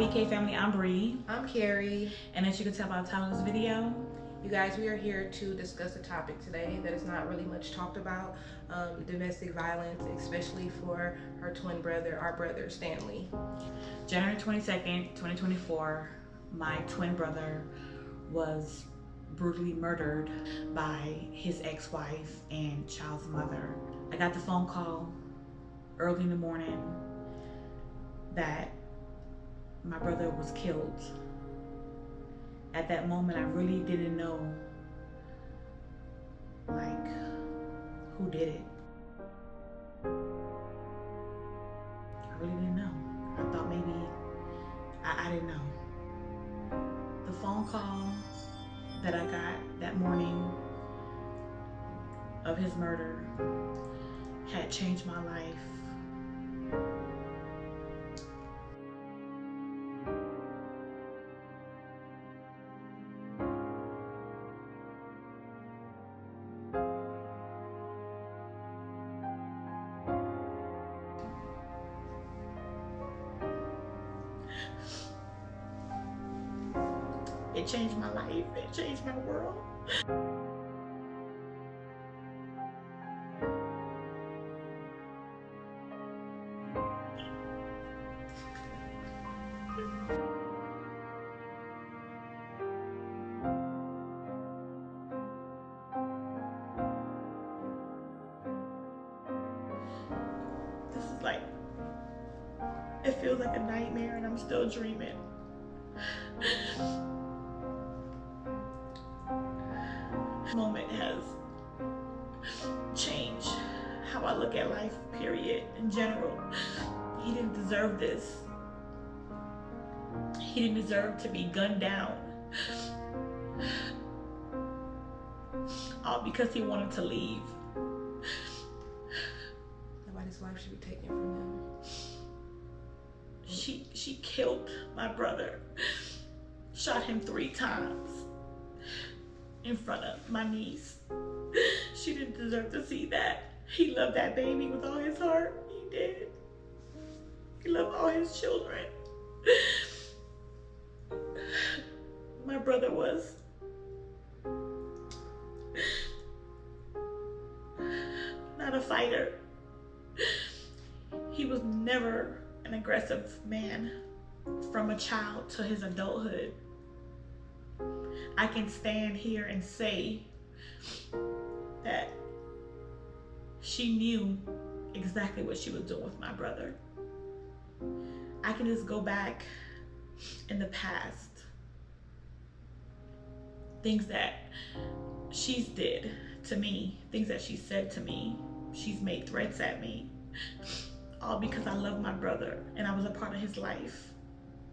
BK family, I'm Bree. I'm Carrie. And as you can tell by the title of this video, you guys, we are here to discuss a topic today that is not really much talked about, domestic violence, especially for her twin brother, our brother, Stanley. January 22nd, 2024, my twin brother was brutally murdered by his ex-wife and child's mother. I got the phone call early in the morning that my brother was killed. At that moment, I really didn't know, like, who did it. I really didn't know. I thought maybe, I didn't know. The phone call that I got that morning of his murder had changed my life. It changed my life. It changed my world. This is like, it feels like a nightmare and I'm still dreaming. This moment has changed how I look at life, period, in general. He didn't deserve this. He didn't deserve to be gunned down. All because he wanted to leave. Nobody's life should be taken from him. She killed my brother. Shot him 3 times in front of my niece. She didn't deserve to see that. He loved that baby with all his heart. He did. He loved all his children. My brother was not a fighter. He was never an aggressive man from a child to his adulthood. I can stand here and say that she knew exactly what she was doing with my brother. I can just go back in the past. Things that she's did to me, things that she said to me, she's made threats at me, all because I love my brother and I was a part of his life.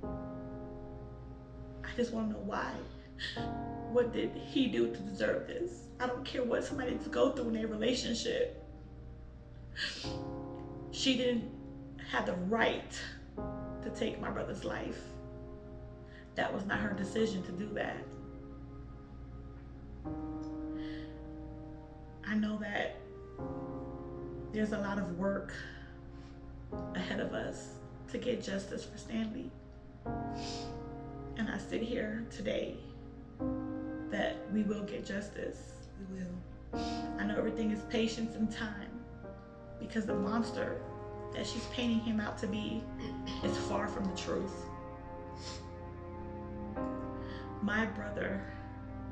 I just want to know why. What did he do to deserve this? I don't care what somebody needs to go through in their relationship. She didn't have the right to take my brother's life. That was not her decision to do that. I know that there's a lot of work ahead of us to get justice for Stanley. And I sit here today that we will get justice. We will. I know everything is patience and time, because the monster that she's painting him out to be is far from the truth. My brother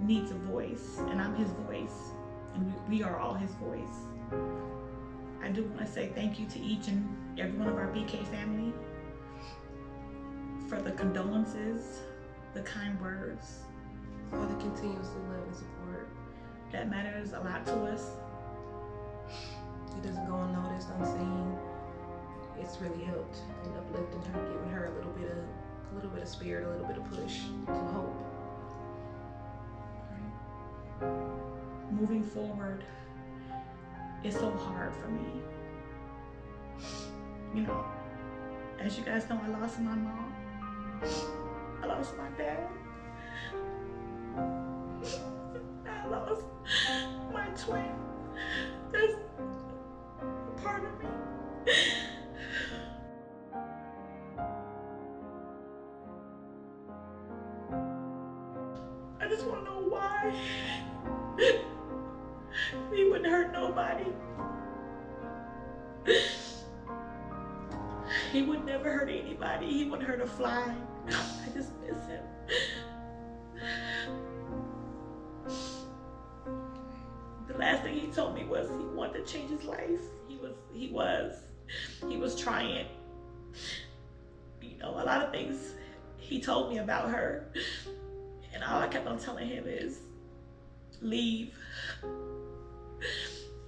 needs a voice, and I'm his voice, and we are all his voice. I do want to say thank you to each and every one of our BK family for the condolences, the kind words, all the continuous love and support. That matters a lot to us. It doesn't go unnoticed, unseen. It's really helped in uplifting her, giving her a little bit of spirit, a little bit of push, some hope. Moving forward, it's so hard for me. You know, as you guys know, I lost my mom. I lost my dad. I lost my twin. That's a part of me. lie. He wouldn't hurt nobody. He would never hurt anybody. He wouldn't hurt a fly. I just miss him. The last thing he told me was he wanted to change his life. He was trying. You know, a lot of things he told me about her, and all I kept on telling him is leave.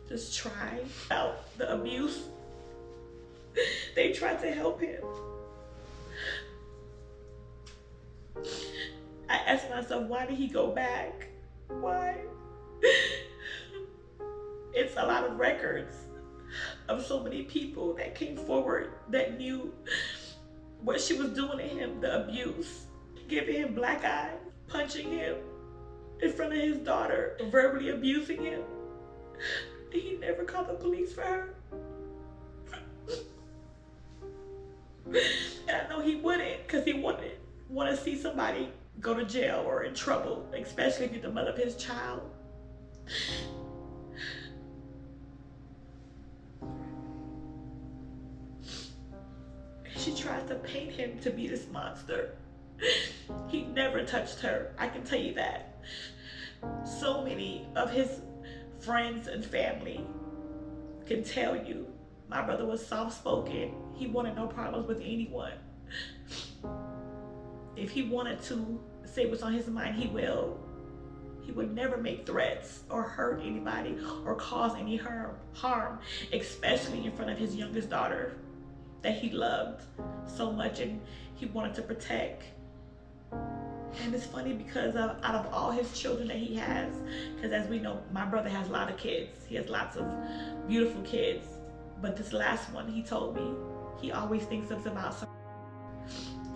Just try out the abuse. They tried to help him. I asked myself, why did he go back? Why? It's a lot of records of so many people that came forward that knew what she was doing to him, the abuse, giving him black eye, punching him in front of his daughter, verbally abusing him. He never called the police for her. And I know he wouldn't, because he wouldn't want to see somebody go to jail or in trouble, especially if you're the mother of his child. She tries to paint him to be this monster. He never touched her, I can tell you that. So many of his friends and family can tell you my brother was soft-spoken. He wanted no problems with anyone. If he wanted to say what's on his mind, he will. He would never make threats or hurt anybody or cause any harm, especially in front of his youngest daughter that he loved so much and he wanted to protect. And it's funny because out of all his children that he has, because as we know, my brother has a lot of kids. He has lots of beautiful kids. But this last one, he told me, he always thinks about her.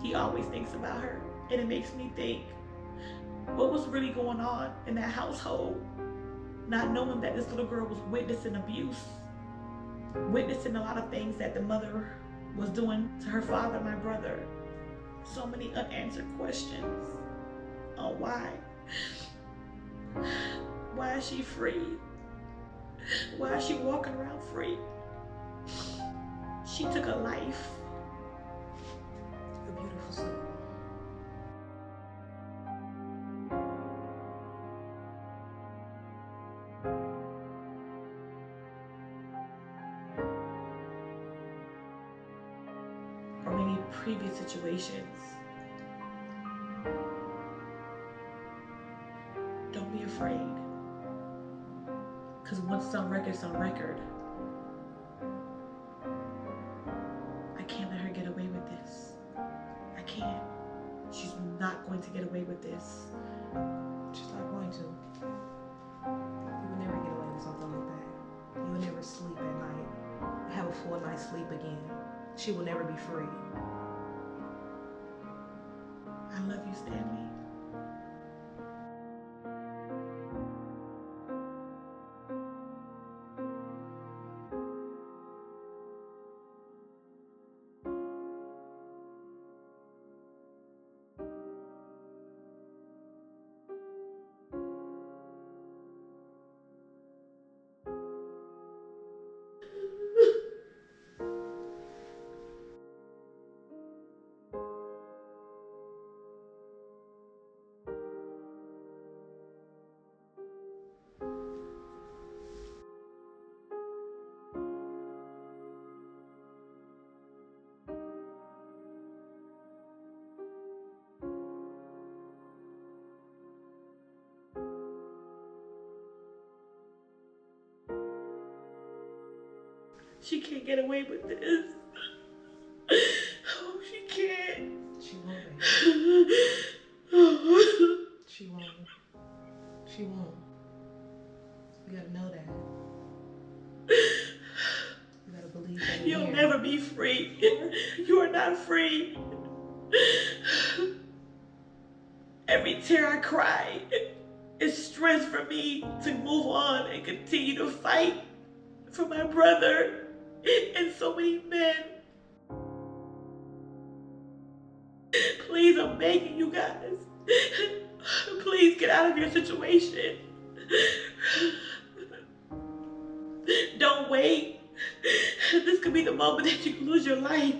He always thinks about her. And it makes me think, what was really going on in that household? Not knowing that this little girl was witnessing abuse, witnessing a lot of things that the mother was doing to her father, my brother. So many unanswered questions on why. Why is she free? Why is she walking around free? She took a life. A beautiful soul. Or maybe previous situations. Don't be afraid. Because once it's on record, it's on record. I can't let her get away with this. I can't. She's not going to get away with this. She's not going to. You would never get away with something like that. You would never sleep at night, have a full night's sleep again. She will never be free. I love you, Stanley. She can't get away with this. Oh, she can't. She won't, baby. She won't. She won't. You gotta know that. You gotta believe that. You'll never be free. You are not free. Every tear I cry is strength for me to move on and continue to fight for my brother and so many men. Please, I'm begging you guys. Please get out of your situation. Don't wait. This could be the moment that you lose your life.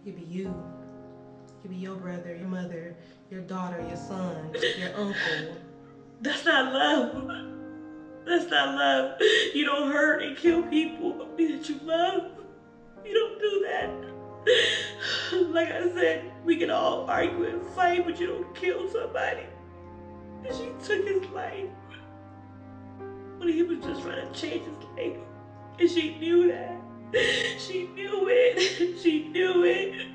It be you. It be your brother, your mother, your daughter, your son, your uncle. That's not love. That's not love. You don't hurt and kill people that you love. You don't do that. Like I said, we can all argue and fight, but you don't kill somebody. She took his life when he was just trying to change his life. And she knew that. She knew it. She knew it.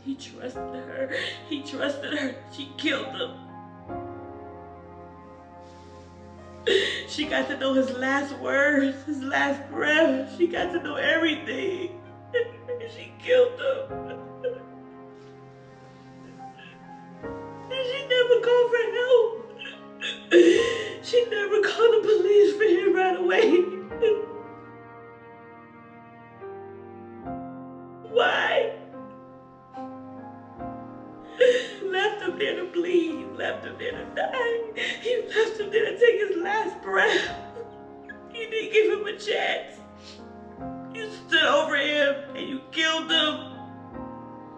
He trusted her. He trusted her. She killed him. She got to know his last words, his last breath. She got to know everything. She killed him. She never called for help. She never called the police for him right away. Why? Left him there to bleed, left him there to die. He left him there to take his last breath. You didn't give him a chance. You stood over him and you killed him.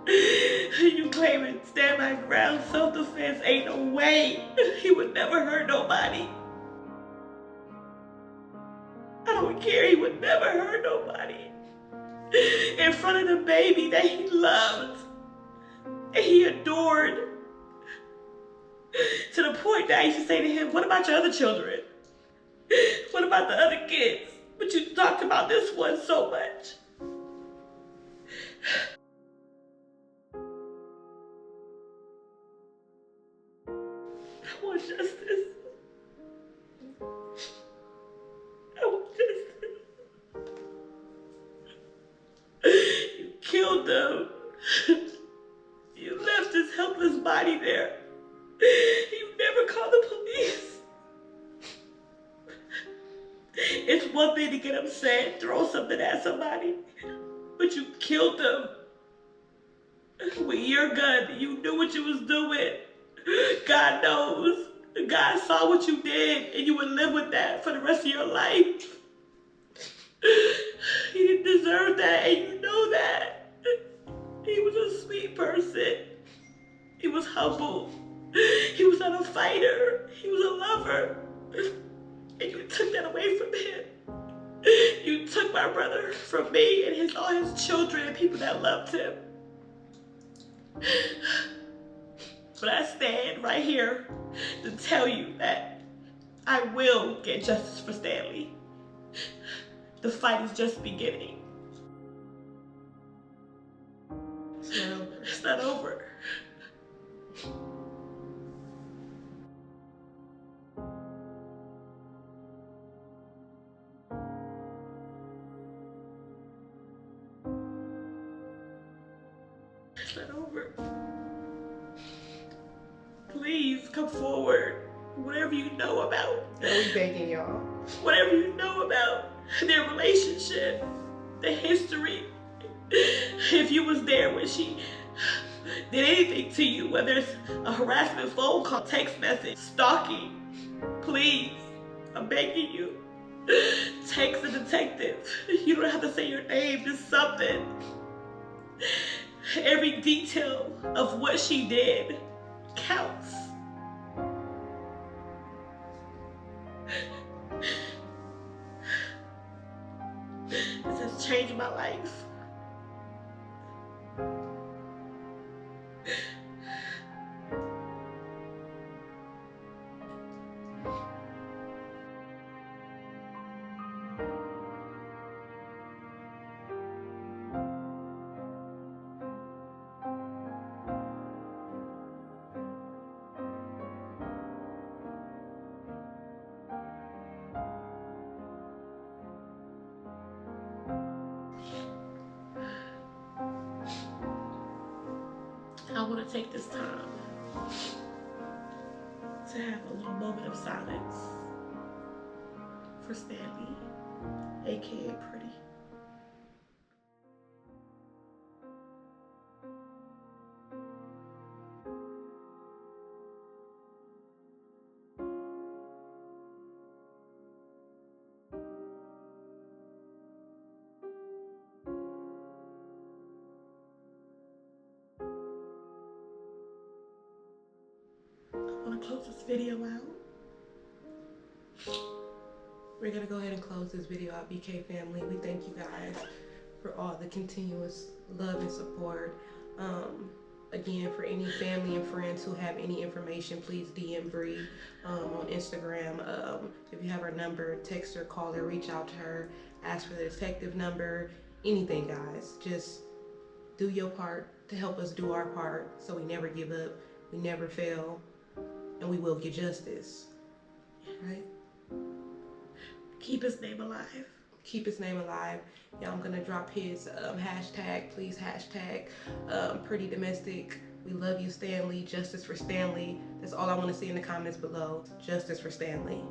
You claiming stand my ground, self-defense. Ain't no way. He would never hurt nobody. I don't care. He would never hurt nobody. In front of the baby that he loved and he adored. To the point that I used to say to him, what about your other children? What about the other kids? But you talked about this one so much. I want justice. I want justice. You killed them. You left his helpless body there. You never called the police. It's one thing to get upset, throw something at somebody, but you killed them with your gun. You knew what you was doing. God knows. God saw what you did, and you would live with that for the rest of your life. He didn't deserve that, and you know that. He was a sweet person. He was humble. He was not a fighter. He was a lover. And you took that away from him. You took my brother from me and all his children and people that loved him. But I stand right here to tell you that I will get justice for Stanley. The fight is just beginning. It's not over. It's not over. It's not over. Please come forward. Whatever you know about. We begging y'all. Whatever you know about their relationship, the history. If you was there when she did anything to you, whether it's a harassment phone call, text message, stalking, please, I'm begging you, text the detective. You don't have to say your name, just something. Every detail of what she did counts. This has changed my life. I want to take this time to have a little moment of silence for Stanley. aka Pretty. I'm gonna close this video out. We're gonna go ahead and close this video out, BK family. We thank you guys for all the continuous love and support. Again, for any family and friends who have any information, please DM Bree on Instagram. If you have her number, text her, call her, reach out to her, ask for the detective number, anything, guys. Just do your part to help us do our part so we never give up, we never fail, and we will get justice. Right? Keep his name alive. Keep his name alive. Yeah, I'm gonna drop his hashtag, please hashtag Pretty Domestic. We love you, Stanley. Justice for Stanley. That's all I want to see in the comments below. Justice for Stanley.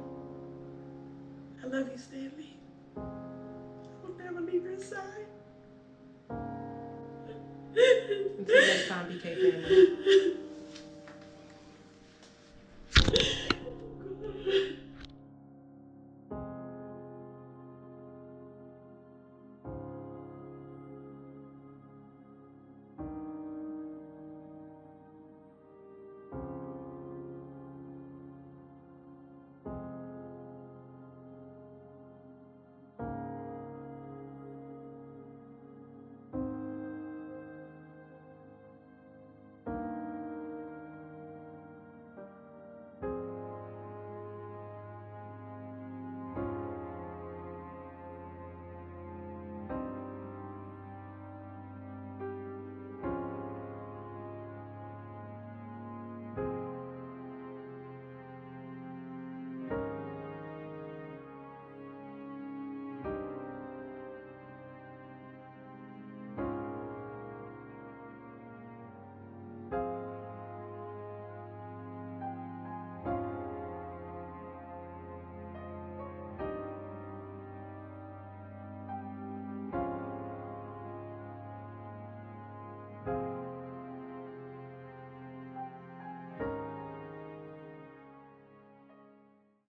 I love you, Stanley. I'll never leave your side. Until next time, BK family.